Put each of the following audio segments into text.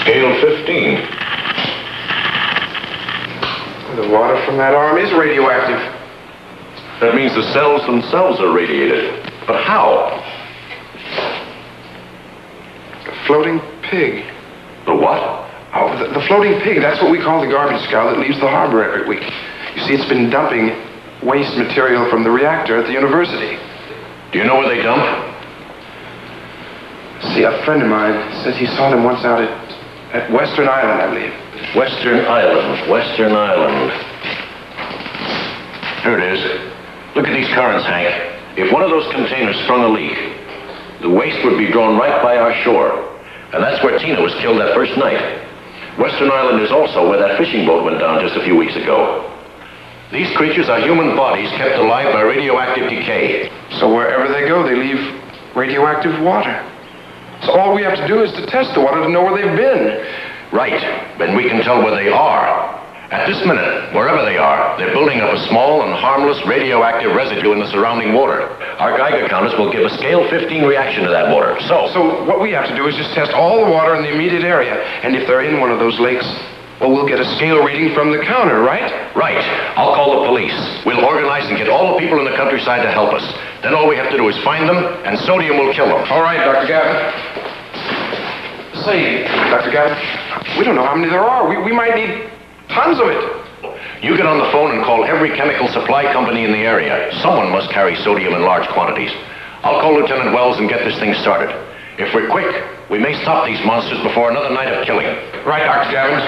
Scale 15. The water from that arm is radioactive. That means the cells themselves are radiated. But how? The floating pig. The what? Oh, the floating pig. That's what we call the garbage scow that leaves the harbor every week. You see, it's been dumping waste material from the reactor at the university. Do you know where they dump? See, a friend of mine says he saw them once out at Western Island, I believe. Western Island. Western Island. Here it is. Look at these currents, Hank. If one of those containers sprung a leak, the waste would be drawn right by our shore. And that's where Tina was killed that first night. Western Island is also where that fishing boat went down just a few weeks ago. These creatures are human bodies kept alive by radioactive decay. So wherever they go, they leave radioactive water. So all we have to do is to test the water to know where they've been. Right. Then we can tell where they are. At this minute, wherever they are, they're building up a small and harmless radioactive residue in the surrounding water. Our Geiger counters will give a scale 15 reaction to that water. So what we have to do is just test all the water in the immediate area. And if they're in one of those lakes, well, we'll get a scale reading from the counter, right? Right. I'll call the police. We'll organize and get all the people in the countryside to help us. Then all we have to do is find them, and sodium will kill them. All right, Dr. Gavin. Say, Dr. Gavin, we don't know how many there are. We might need tons of it. You get on the phone and call every chemical supply company in the area. Someone must carry sodium in large quantities. I'll call Lieutenant Wells and get this thing started. If we're quick, we may stop these monsters before another night of killing. Right, Dr. Gavin.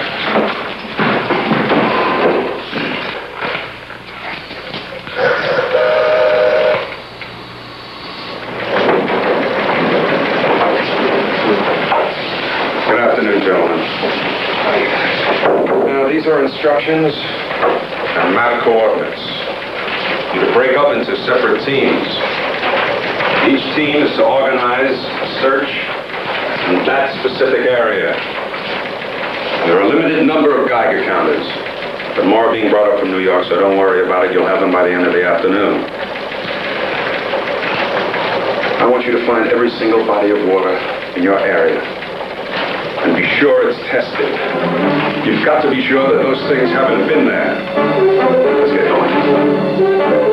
Good afternoon, gentlemen. Now, these are instructions and map coordinates. You're to break up into separate teams. Each team is to organize a search in that specific area. There are a limited number of Geiger counters, but more are being brought up from New York, so don't worry about it. You'll have them by the end of the afternoon. I want you to find every single body of water in your area and be sure it's tested. You've got to be sure that those things haven't been there. Let's get going.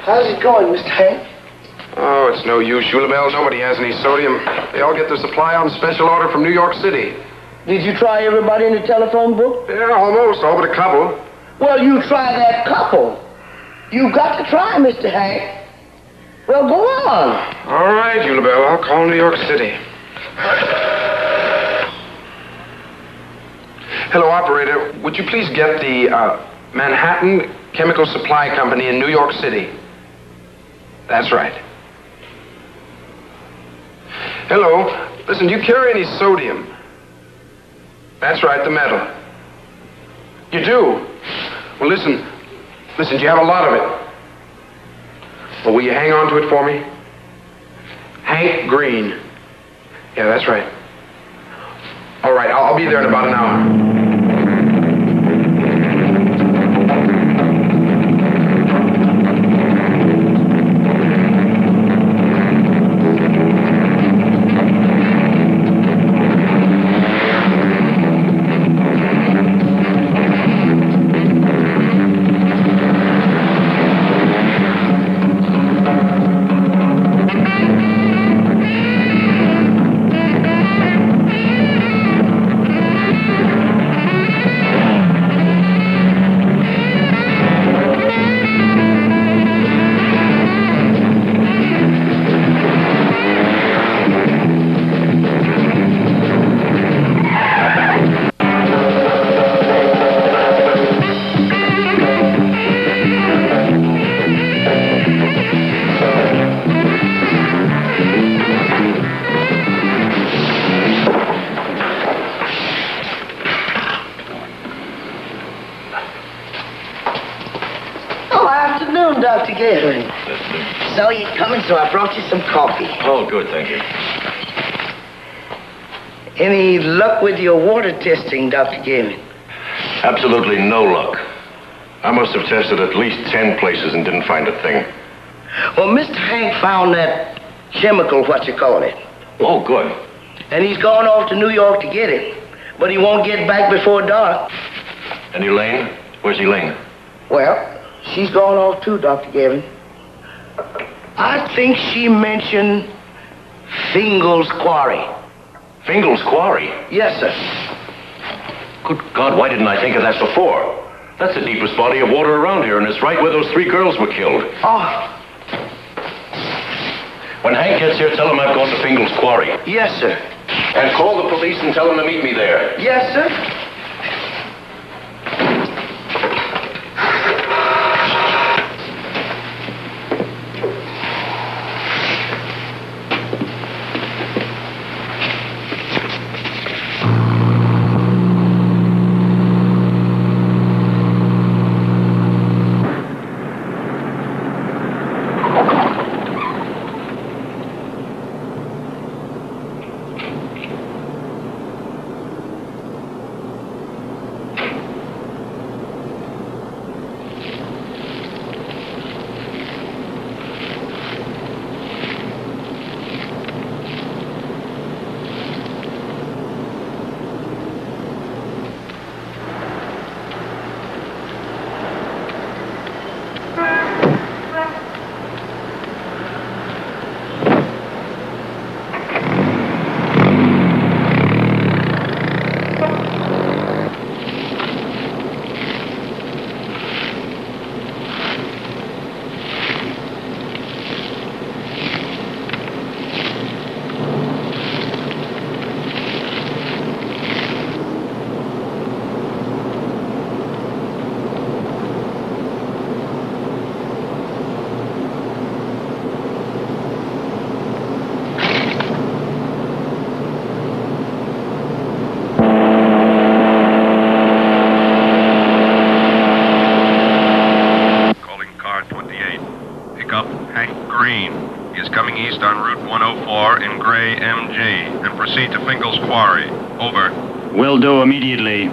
How's it going, Mr. Hank? Oh, it's no use, Shulabel. Nobody has any sodium. They all get their supply on special order from New York City. Did you try everybody in the telephone book? Yeah, almost. All but a couple. Well, you try that couple. You got to try, Mr. Hank. Well, go on. All right, Shulabel. I'll call New York City. Hello, operator. Would you please get the Manhattan Chemical Supply Company in New York City? That's right. Hello. Listen, do you carry any sodium? That's right, the metal. You do? Well, listen, do you have a lot of it? Well, will you hang on to it for me? Hank Green. Yeah, that's right. All right, I'll be there in about an hour. Oh, afternoon, Dr. Gavin. So you're coming, so I brought you some coffee. Oh, good, thank you. Any luck with your water testing, Dr. Gavin? Absolutely no luck. I must have tested at least 10 places and didn't find a thing. Well, Mr. Hank found that chemical, Oh, good. and he's gone off to New York to get it. But he won't get back before dark. And Elaine? Where's Elaine? Well, she's gone off too, Dr. Gavin. I think she mentioned Fingal's Quarry. Fingal's Quarry? Yes, sir. Good God, why didn't I think of that before? That's the deepest body of water around here, and it's right where those 3 girls were killed. Oh, When Hank gets here, tell him I've gone to Fingal's Quarry. yes, sir. And call the police and tell them to meet me there. Yes, sir. Proceed to Fingal's Quarry. Over. Will do immediately.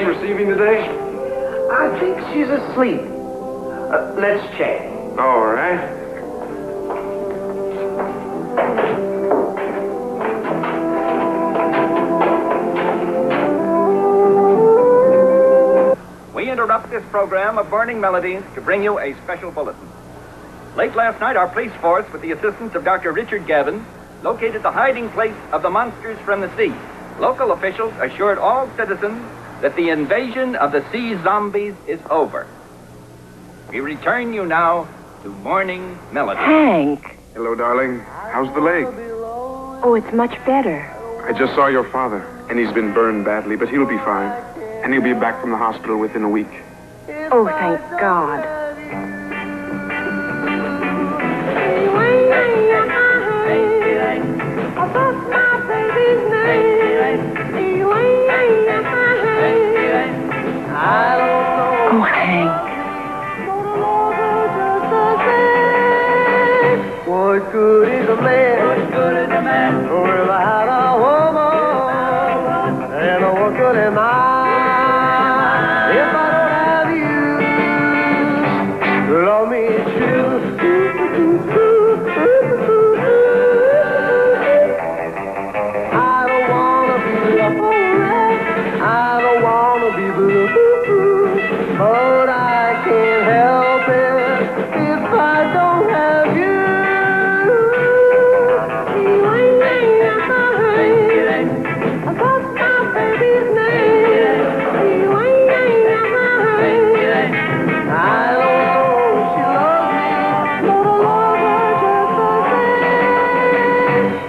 Receiving today? I think she's asleep. Let's check. All right. We interrupt this program of Burning Melodies to bring you a special bulletin. Late last night, our police force, with the assistance of Dr. Richard Gavin, located the hiding place of the monsters from the sea. Local officials assured all citizens that the invasion of the sea zombies is over. We return you now to Morning Melody. Hank. Hello, darling. How's the leg? Oh, it's much better. I just saw your father, and he's been burned badly, but he'll be fine. And he'll be back from the hospital within a week. Oh, thank God. Oh, Hank. What good is a man? What good is a man? Without a woman? And what good am I if I don't have you? Love me true. I don't wanna be lonely. I don't wanna be blue. But I can't help it if I don't have you.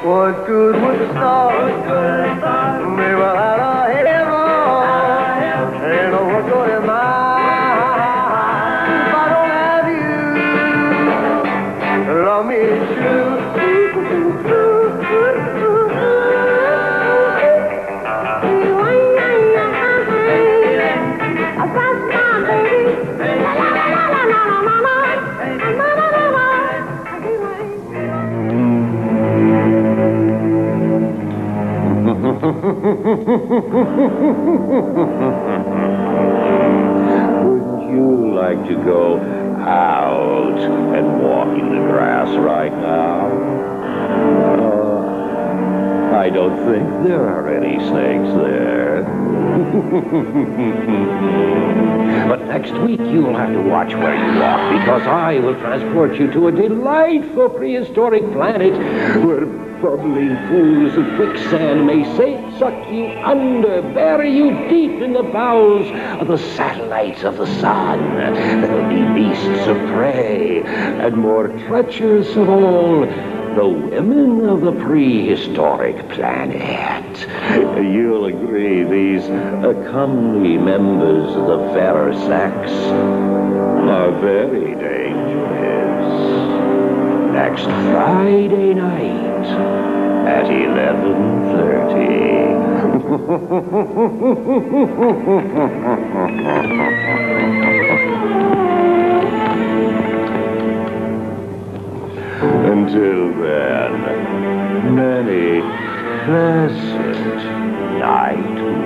What good would the stars? Maybe without a heaven. And what good am I if I don't have you? Love me true. Wouldn't you like to go out and walk in the grass right now? I don't think there are any snakes there. But next week you'll have to watch where you walk, because I will transport you to a delightful prehistoric planet where bubbling pools of quicksand may suck you under, bury you deep in the bowels of the satellites of the sun. There'll be beasts of prey, and more treacherous of all, the women of the prehistoric planet. You'll agree these comely members of the fairer sex are very dangerous. Next Friday night at 11:30. Until then, many pleasant nightmares.